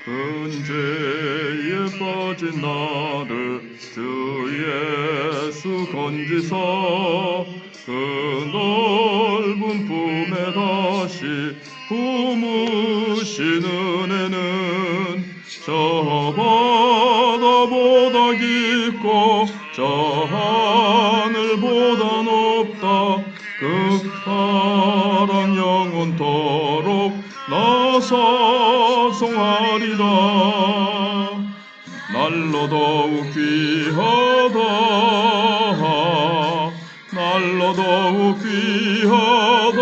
큰 죄에 빠진 나를 주 예수 건지사 그 넓은 품에 다시 품으신 은혜는 저 바다보다 깊고 저 하늘보다 높다. 그 사랑 영원토록 나 사송하리라. 날로 더욱 귀하다. 날로 더욱 귀하다.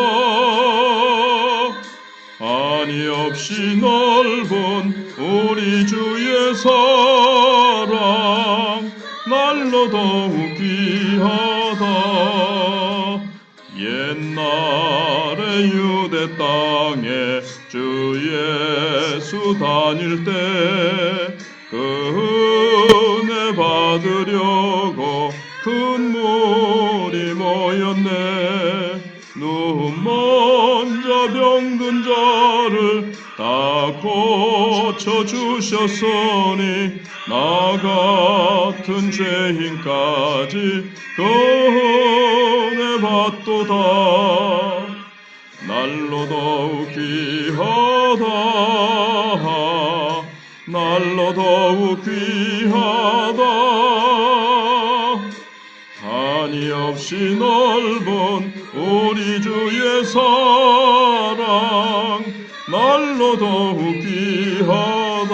한이 없이 넓은 우리 주의 사랑 날로 더욱 귀하다. 옛날에 유대 땅에 주 예수 다닐 때 그 은혜 받으려고 큰 물이 모였네. 눈먼 자 병든 자를 다 고쳐주셨으니 나 같은 죄인까지 그 은혜 받도다. 날로 더욱 귀하다. 날로 더욱 귀하다. 한이 없이 넓은 우리 주의 사랑 날로 더욱 귀하다.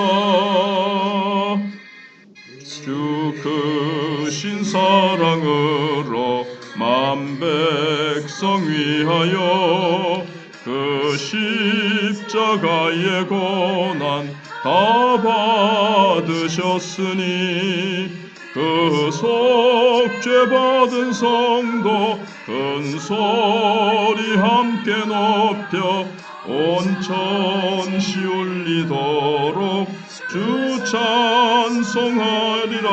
주 크신 사랑으로 만 백성 위하여 그 십자가의 고난 다 받으셨으니 그 속죄 받은 성도 큰 소리 함께 높여 온 천시 울리도록 주 찬송하리라.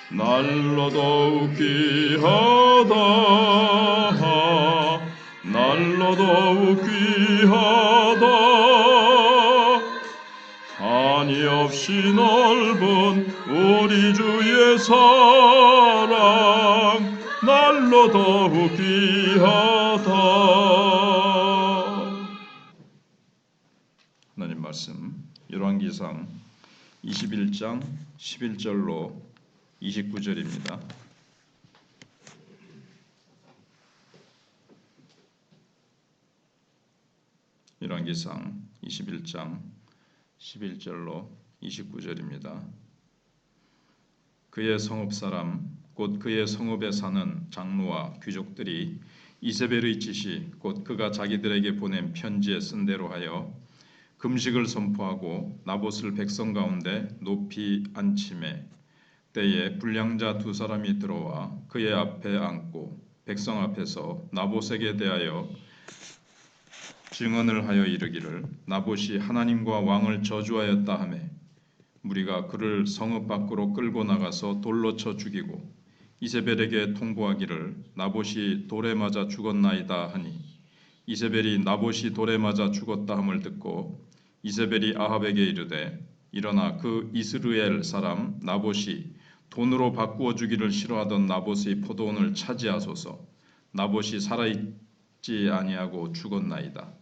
날로 더욱 귀하다. 날로 더욱 귀하다. 한이 없이 넓은 우리 주의 사랑 날로 더욱 귀하다. 하나님 말씀 열왕기상 21장 11절로 29절입니다. 열왕기상 21장 11절로 29절입니다. 그의 성읍 사람 곧 그의 성읍에 사는 장로와 귀족들이 이세벨의 지시 곧 그가 자기들에게 보낸 편지에 쓴 대로 하여 금식을 선포하고 나봇을 백성 가운데 높이 앉히매 때에 불량자 두 사람이 들어와 그의 앞에 앉고 백성 앞에서 나봇에게 대하여 증언을 하여 이르기를 나봇이 하나님과 왕을 저주하였다 하매 무리가 그를 성읍 밖으로 끌고 나가서 돌로 쳐 죽이고 이세벨에게 통보하기를 나봇이 돌에 맞아 죽었나이다 하니 이세벨이 나봇이 돌에 맞아 죽었다 함을 듣고 이세벨이 아합에게 이르되 일어나 그 이스라엘 사람 나봇이 돈으로 바꾸어 주기를 싫어하던 나봇의 포도원을 차지하소서. 나봇이 살아있지 아니하고 죽었나이다.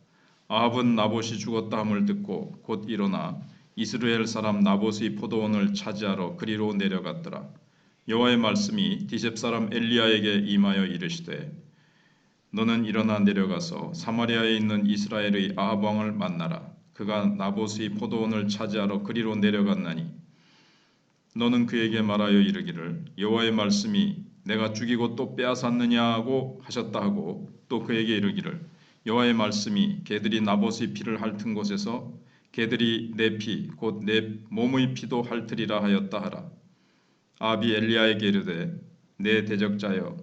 아합은 나봇이 죽었다 함을 듣고 곧 일어나 이스라엘 사람 나봇의 포도원을 차지하러 그리로 내려갔더라. 여호와의 말씀이 디셉 사람 엘리야에게 임하여 이르시되 너는 일어나 내려가서 사마리아에 있는 이스라엘의 아합 왕을 만나라. 그가 나봇의 포도원을 차지하러 그리로 내려갔나니 너는 그에게 말하여 이르기를 여호와의 말씀이 내가 죽이고 또 빼앗았느냐 하고 하셨다 하고 또 그에게 이르기를 여호와의 말씀이 개들이 나봇의 피를 핥은 곳에서 개들이 내 피 곧 내 몸의 피도 핥으리라 하였다 하라. 아합이 엘리야에게 이르되 내 대적자여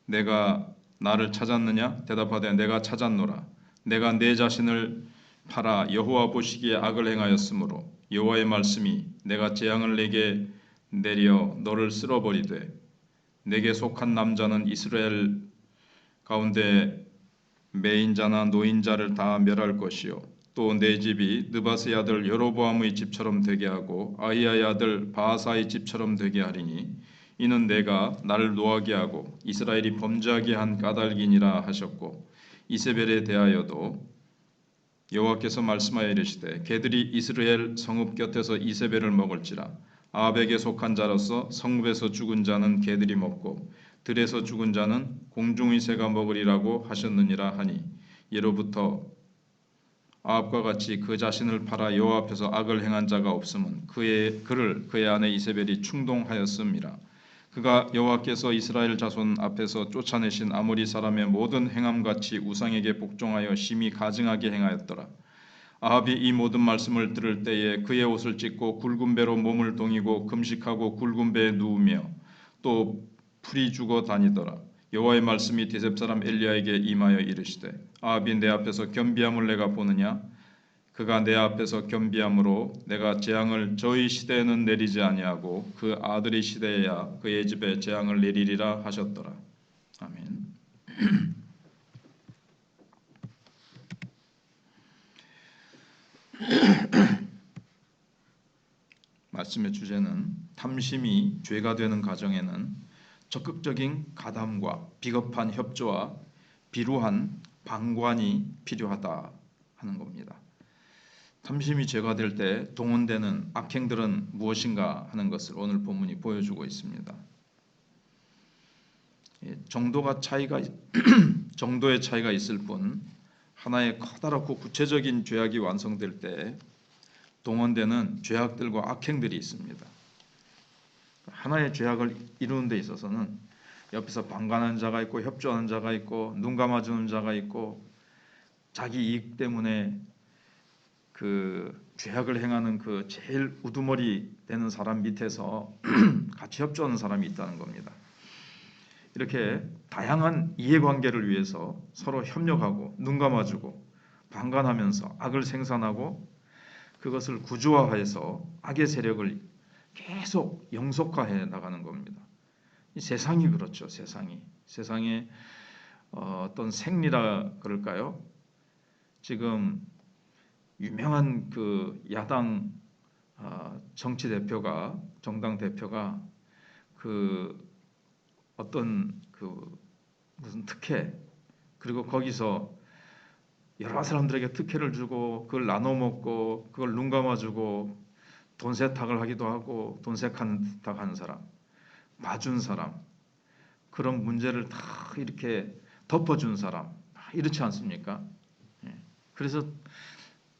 내가 나를 찾았느냐? 대답하되 내가 찾았노라. 내가 내 자신을 팔아 여호와 보시기에 악을 행하였으므로 여호와의 말씀이 내가 재앙을 내게 내려 너를 쓸어버리되 내게 속한 남자는 이스라엘 가운데 매인자나 노인자를 다 멸할 것이요 또 내 집이 느바스의 아들 여로보암의 집처럼 되게 하고 아히야의 아들 바하사의 집처럼 되게 하리니 이는 내가 나를 노하게 하고 이스라엘이 범죄하게 한 까닭이니라 하셨고 이세벨에 대하여도 여호와께서 말씀하여 이르시되 개들이 이스라엘 성읍 곁에서 이세벨을 먹을지라 아합에게 속한 자로서 성읍에서 죽은 자는 개들이 먹고 들에서 죽은 자는 공중의 새가 먹으리라고 하셨느니라 하니 예로부터 아합과 같이 그 자신을 팔아 여호와 앞에서 악을 행한 자가 없음은 그의 아내 이세벨이 충동하였음이라. 그가 여호와께서 이스라엘 자손 앞에서 쫓아내신 아모리 사람의 모든 행함같이 우상에게 복종하여 심히 가증하게 행하였더라. 아합이 이 모든 말씀을 들을 때에 그의 옷을 찢고 굵은 배로 몸을 동이고 금식하고 굵은 배에 누우며 또 풀이 죽어 다니더라. 여호와의 말씀이 디셉 사람 엘리야에게 임하여 이르시되 아합이 내 앞에서 겸비함을 내가 보느냐? 그가 내 앞에서 겸비함으로 내가 재앙을 저의 시대에는 내리지 아니하고 그 아들의 시대에야 그의 집에 재앙을 내리리라 하셨더라. 아멘. 말씀의 주제는 탐심이 죄가 되는 가정에는 적극적인 가담과 비겁한 협조와 비루한 방관이 필요하다 하는 겁니다. 탐심이 죄가 될 때 동원되는 악행들은 무엇인가 하는 것을 오늘 본문이 보여주고 있습니다. 정도의 차이가 있을 뿐 하나의 커다랗고 구체적인 죄악이 완성될 때 동원되는 죄악들과 악행들이 있습니다. 하나의 죄악을 이루는 데 있어서는 옆에서 방관하는 자가 있고 협조하는 자가 있고 눈 감아주는 자가 있고 자기 이익 때문에 그 죄악을 행하는 그 제일 우두머리 되는 사람 밑에서 같이 협조하는 사람이 있다는 겁니다. 이렇게 다양한 이해관계를 위해서 서로 협력하고 눈 감아주고 방관하면서 악을 생산하고 그것을 구조화해서 악의 세력을 계속 영속화해 나가는 겁니다. 이 세상이 그렇죠. 세상에 어떤 생리라 그럴까요? 지금 유명한 그 야당 정당 대표가 그 어떤 그 무슨 특혜 그리고 거기서 여러 사람들에게 특혜를 주고 그걸 나눠 먹고 그걸 눈 감아주고 돈 세탁을 하기도 하고 돈 세탁하는 사람, 봐준 사람 그런 문제를 다 이렇게 덮어준 사람 이렇지 않습니까? 그래서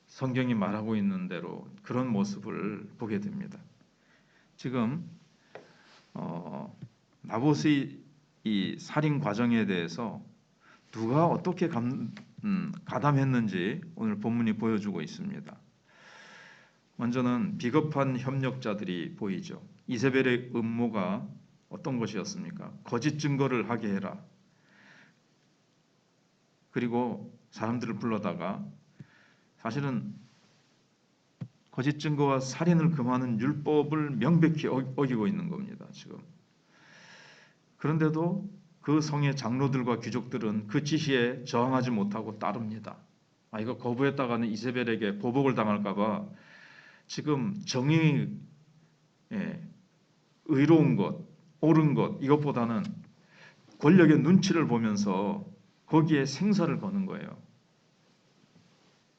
성경이 말하고 있는 대로 그런 모습을 보게 됩니다. 지금 나봇의 이 살인 과정에 대해서 누가 어떻게 가담했는지 오늘 본문이 보여주고 있습니다. 먼저는 비겁한 협력자들이 보이죠. 이세벨의 음모가 어떤 것이었습니까? 거짓 증거를 하게 해라. 그리고 사람들을 불러다가 사실은 거짓 증거와 살인을 금하는 율법을 명백히 어기고 있는 겁니다. 지금. 그런데도 그 성의 장로들과 귀족들은 그 지시에 저항하지 못하고 따릅니다. 이거 거부했다가는 이세벨에게 보복을 당할까봐 지금 정의, 의로운 것, 옳은 것 이것보다는 권력의 눈치를 보면서 거기에 생사를 거는 거예요.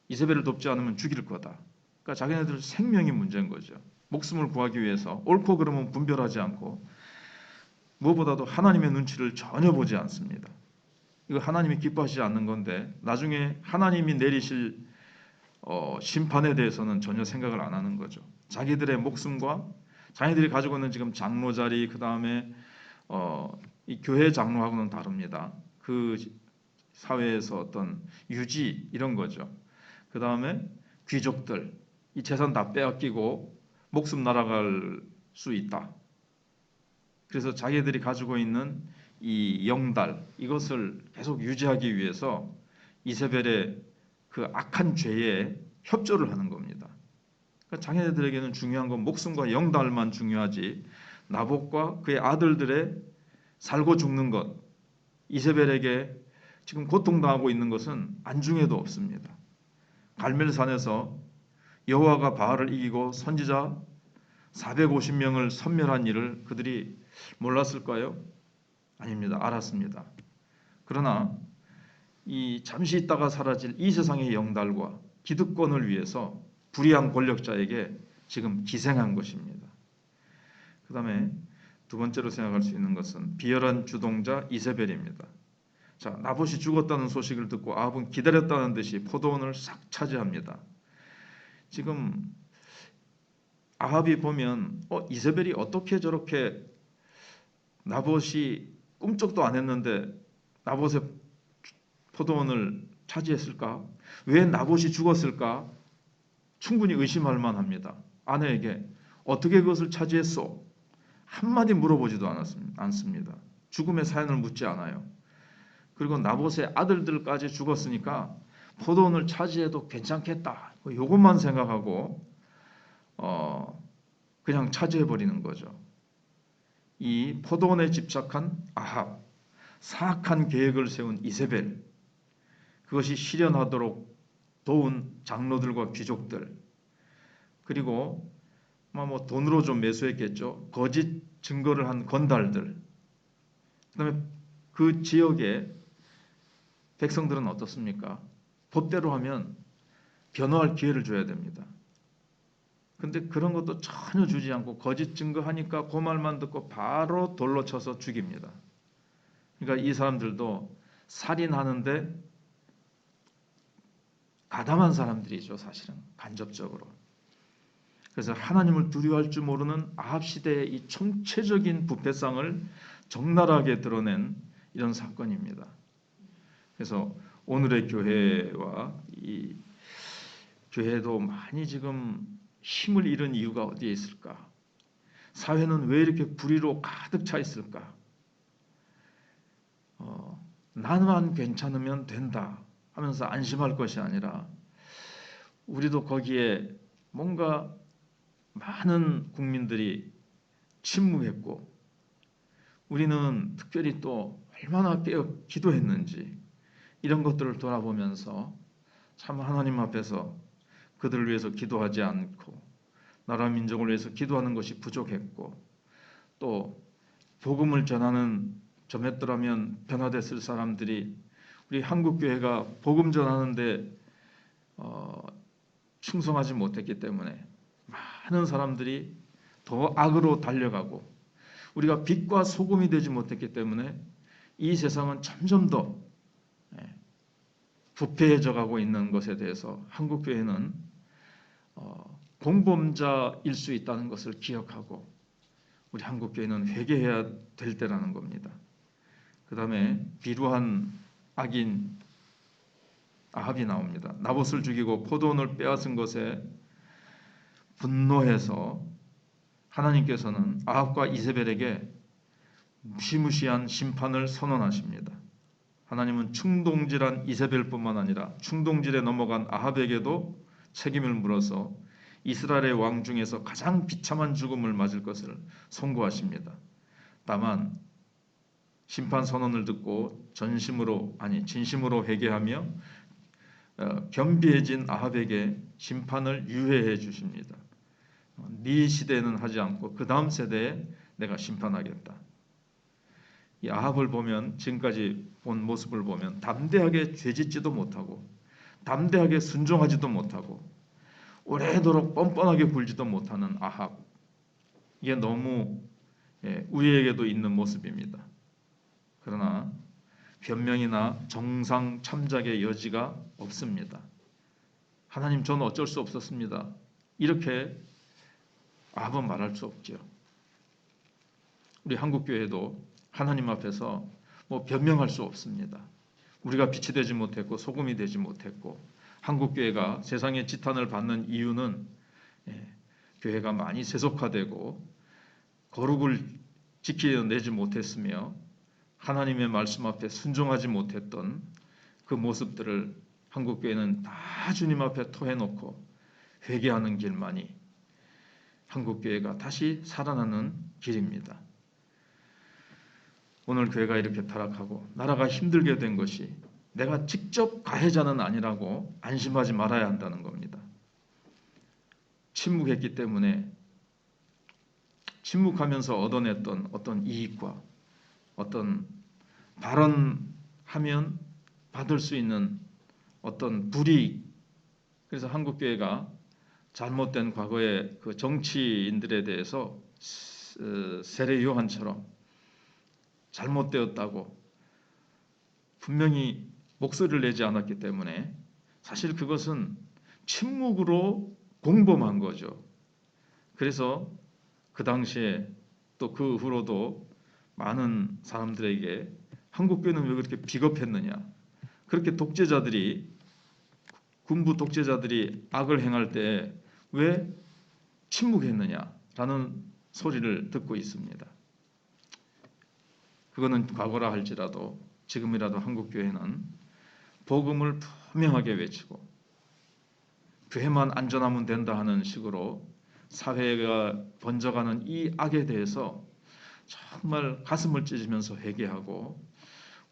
이세벨을 돕지 않으면 죽일 거다. 그러니까 자기네들 생명이 문제인 거죠. 목숨을 구하기 위해서 옳고 그름은 분별하지 않고 무엇보다도 하나님의 눈치를 전혀 보지 않습니다. 이거 하나님이 기뻐하시지 않는 건데 나중에 하나님이 내리실 심판에 대해서는 전혀 생각을 안 하는 거죠. 자기들의 목숨과 자기들이 가지고 있는 지금 장로 자리 그 다음에 이 교회 장로하고는 다릅니다. 그 사회에서 어떤 유지 이런 거죠. 그 다음에 귀족들 이 재산 다 빼앗기고 목숨 날아갈 수 있다. 그래서 자기들이 가지고 있는 이 영달 이것을 계속 유지하기 위해서 이세벨의 그 악한 죄에 협조를 하는 겁니다. 그러니까 자기네들에게는 중요한 건 목숨과 영달만 중요하지 나봇과 그의 아들들의 살고 죽는 것 이세벨에게 지금 고통당하고 있는 것은 안중에도 없습니다. 갈멜산에서 여호와가 바알을 이기고 선지자 450명을 섬멸한 일을 그들이 몰랐을까요? 아닙니다. 알았습니다. 그러나 이 잠시 있다가 사라질 이 세상의 영달과 기득권을 위해서 불의한 권력자에게 지금 기생한 것입니다. 그 다음에 두 번째로 생각할 수 있는 것은 비열한 주동자 이세벨입니다. 자, 나봇이 죽었다는 소식을 듣고 아합은 기다렸다는 듯이 포도원을 싹 차지합니다. 지금 아합이 보면 이세벨이 어떻게 저렇게 나봇이 꿈쩍도 안 했는데 나봇의 포도원을 차지했을까? 왜 나봇이 죽었을까? 충분히 의심할 만합니다. 아내에게 어떻게 그것을 차지했소? 한마디 물어보지도 않습니다. 죽음의 사연을 묻지 않아요. 그리고 나봇의 아들들까지 죽었으니까 포도원을 차지해도 괜찮겠다. 이것만 생각하고 그냥 차지해버리는 거죠. 이 포도원에 집착한 아합, 사악한 계획을 세운 이세벨, 그것이 실현하도록 도운 장로들과 귀족들, 그리고 뭐 돈으로 좀 매수했겠죠. 거짓 증거를 한 건달들. 그다음에 그 지역의 백성들은 어떻습니까? 법대로 하면 변호할 기회를 줘야 됩니다. 근데 그런 것도 전혀 주지 않고 거짓 증거하니까 그 말만 듣고 바로 돌로 쳐서 죽입니다. 그러니까 이 사람들도 살인하는데 가담한 사람들이죠. 사실은 간접적으로. 그래서 하나님을 두려워할 줄 모르는 아합 시대의 이 총체적인 부패상을 적나라하게 드러낸 이런 사건입니다. 그래서 오늘의 교회와 이 교회도 많이 지금 힘을 잃은 이유가 어디에 있을까? 사회는 왜 이렇게 불의로 가득 차 있을까? 나만 괜찮으면 된다 하면서 안심할 것이 아니라 우리도 거기에 뭔가 많은 국민들이 침묵했고 우리는 특별히 또 얼마나 깨어 기도했는지 이런 것들을 돌아보면서 참 하나님 앞에서 그들을 위해서 기도하지 않고 나라 민족을 위해서 기도하는 것이 부족했고 또 복음을 전했더라면 변화됐을 사람들이 우리 한국교회가 복음 전하는데 충성하지 못했기 때문에 많은 사람들이 더 악으로 달려가고 우리가 빛과 소금이 되지 못했기 때문에 이 세상은 점점 더 부패해져 가고 있는 것에 대해서 한국교회는 공범자일 수 있다는 것을 기억하고 우리 한국교회는 회개해야 될 때라는 겁니다. 그 다음에 비루한 악인 아합이 나옵니다. 나봇을 죽이고 포도원을 빼앗은 것에 분노해서 하나님께서는 아합과 이세벨에게 무시무시한 심판을 선언하십니다. 하나님은 충동질한 이세벨뿐만 아니라 충동질에 넘어간 아합에게도 책임을 물어서 이스라엘의 왕 중에서 가장 비참한 죽음을 맞을 것을 선고하십니다. 다만 심판 선언을 듣고 진심으로 회개하며 겸비해진 아합에게 심판을 유예해 주십니다. 네 시대는 하지 않고 그 다음 세대에 내가 심판하겠다. 이 아합을 보면 지금까지 본 모습을 보면 담대하게 죄짓지도 못하고 담대하게 순종하지도 못하고 오래도록 뻔뻔하게 굴지도 못하는 아합. 이게 너무 우리에게도 있는 모습입니다. 그러나 변명이나 정상 참작의 여지가 없습니다. 하나님 저는 어쩔 수 없었습니다. 이렇게 아합은 말할 수 없죠. 우리 한국교회도 하나님 앞에서 변명할 수 없습니다. 우리가 빛이 되지 못했고 소금이 되지 못했고 한국교회가 세상의 지탄을 받는 이유는 교회가 많이 세속화되고 거룩을 지켜내지 못했으며 하나님의 말씀 앞에 순종하지 못했던 그 모습들을 한국교회는 다 주님 앞에 토해놓고 회개하는 길만이 한국교회가 다시 살아나는 길입니다. 오늘 교회가 이렇게 타락하고 나라가 힘들게 된 것이 내가 직접 가해자는 아니라고 안심하지 말아야 한다는 겁니다. 침묵했기 때문에 침묵하면서 얻어냈던 어떤 이익과 어떤 발언하면 받을 수 있는 어떤 불이익, 그래서 한국교회가 잘못된 과거의 그 정치인들에 대해서 세례 요한처럼 잘못되었다고 분명히 목소리를 내지 않았기 때문에 사실 그것은 침묵으로 공범한 거죠. 그래서 그 당시에 또 그 후로도 많은 사람들에게 한국교회는 왜 그렇게 비겁했느냐, 그렇게 독재자들이, 군부 독재자들이 악을 행할 때 왜 침묵했느냐라는 소리를 듣고 있습니다. 그거는 과거라 할지라도 지금이라도 한국교회는 복음을 분명하게 외치고 교회만 안전하면 된다 하는 식으로 사회가 번져가는 이 악에 대해서 정말 가슴을 찢으면서 회개하고,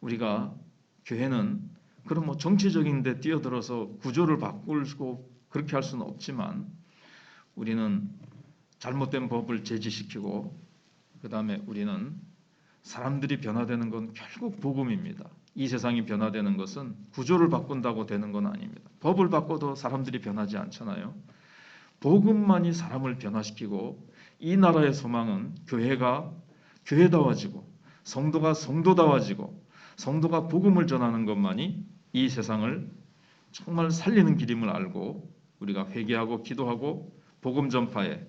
우리가 교회는 그런 뭐 정치적인 데 뛰어들어서 구조를 바꾸고 그렇게 할 수는 없지만 우리는 잘못된 법을 제지시키고, 그 다음에 우리는 사람들이 변화되는 건 결국 복음입니다. 이 세상이 변화되는 것은 구조를 바꾼다고 되는 건 아닙니다. 법을 바꿔도 사람들이 변하지 않잖아요. 복음만이 사람을 변화시키고, 이 나라의 소망은 교회가 교회다워지고 성도가 성도다워지고 성도가 복음을 전하는 것만이 이 세상을 정말 살리는 길임을 알고 우리가 회개하고 기도하고 복음 전파에,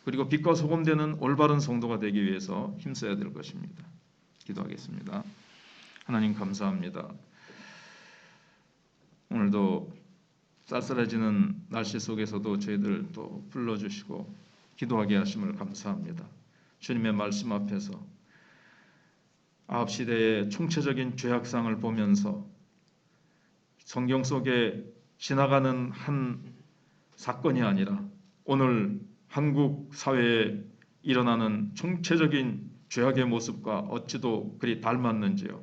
그리고 빛과 소금 되는 올바른 성도가 되기 위해서 힘써야 될 것입니다. 기도하겠습니다. 하나님 감사합니다. 오늘도 쌀쌀해지는 날씨 속에서도 저희들 또 불러주시고 기도하게 하심을 감사합니다. 주님의 말씀 앞에서 아합 시대의 총체적인 죄악상을 보면서 성경 속에 지나가는 한 사건이 아니라 오늘 한국 사회에 일어나는 총체적인 죄악의 모습과 어찌도 그리 닮았는지요.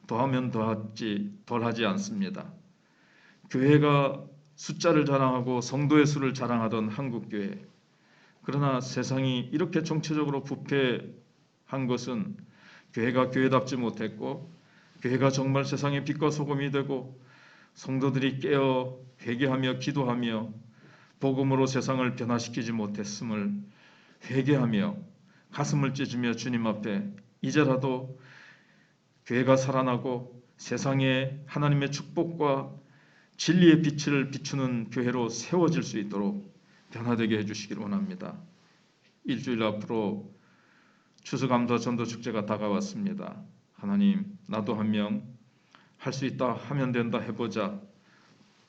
더하면 더하지 덜하지 않습니다. 교회가 숫자를 자랑하고 성도의 수를 자랑하던 한국교회, 그러나 세상이 이렇게 총체적으로 부패한 것은 교회가 교회답지 못했고, 교회가 정말 세상의 빛과 소금이 되고 성도들이 깨어 회개하며 기도하며 복음으로 세상을 변화시키지 못했음을 회개하며 가슴을 찢으며 주님 앞에 이제라도 교회가 살아나고 세상에 하나님의 축복과 진리의 빛을 비추는 교회로 세워질 수 있도록 변화되게 해주시기를 원합니다. 일주일 앞으로 추수감사 전도축제가 다가왔습니다. 하나님, 나도 한 명 할 수 있다, 하면 된다, 해보자,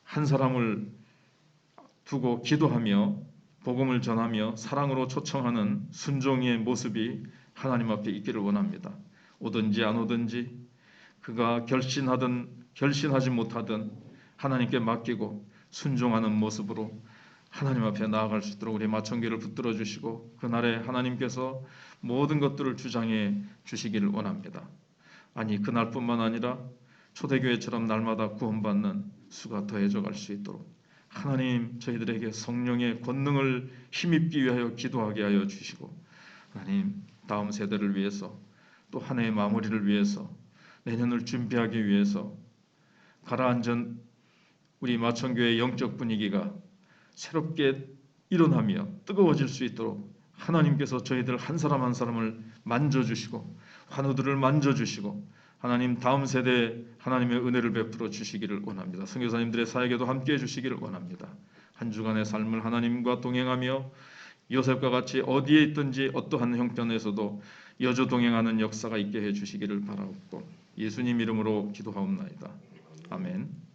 한 사람을 두고 기도하며 복음을 전하며 사랑으로 초청하는 순종의 모습이 하나님 앞에 있기를 원합니다. 오든지 안 오든지, 그가 결신하든 결신하지 못하든 하나님께 맡기고 순종하는 모습으로 하나님 앞에 나아갈 수 있도록 우리 마천교를 붙들어 주시고, 그날에 하나님께서 모든 것들을 주장해 주시기를 원합니다. 아니, 그날뿐만 아니라 초대교회처럼 날마다 구원받는 수가 더해져 갈 수 있도록 하나님, 저희들에게 성령의 권능을 힘입기 위하여 기도하게 하여 주시고, 하나님, 다음 세대를 위해서 또 한 해의 마무리를 위해서 내년을 준비하기 위해서 가라앉은 우리 마천교회의 영적 분위기가 새롭게 일어나며 뜨거워질 수 있도록 하나님께서 저희들 한 사람 한 사람을 만져주시고 환우들을 만져주시고 하나님, 다음 세대에 하나님의 은혜를 베풀어 주시기를 원합니다. 선교사님들의 사역에도 함께해 주시기를 원합니다. 한 주간의 삶을 하나님과 동행하며 요셉과 같이 어디에 있든지 어떠한 형편에서도 여주 동행하는 역사가 있게 해 주시기를 바라옵고 예수님 이름으로 기도하옵나이다. 아멘.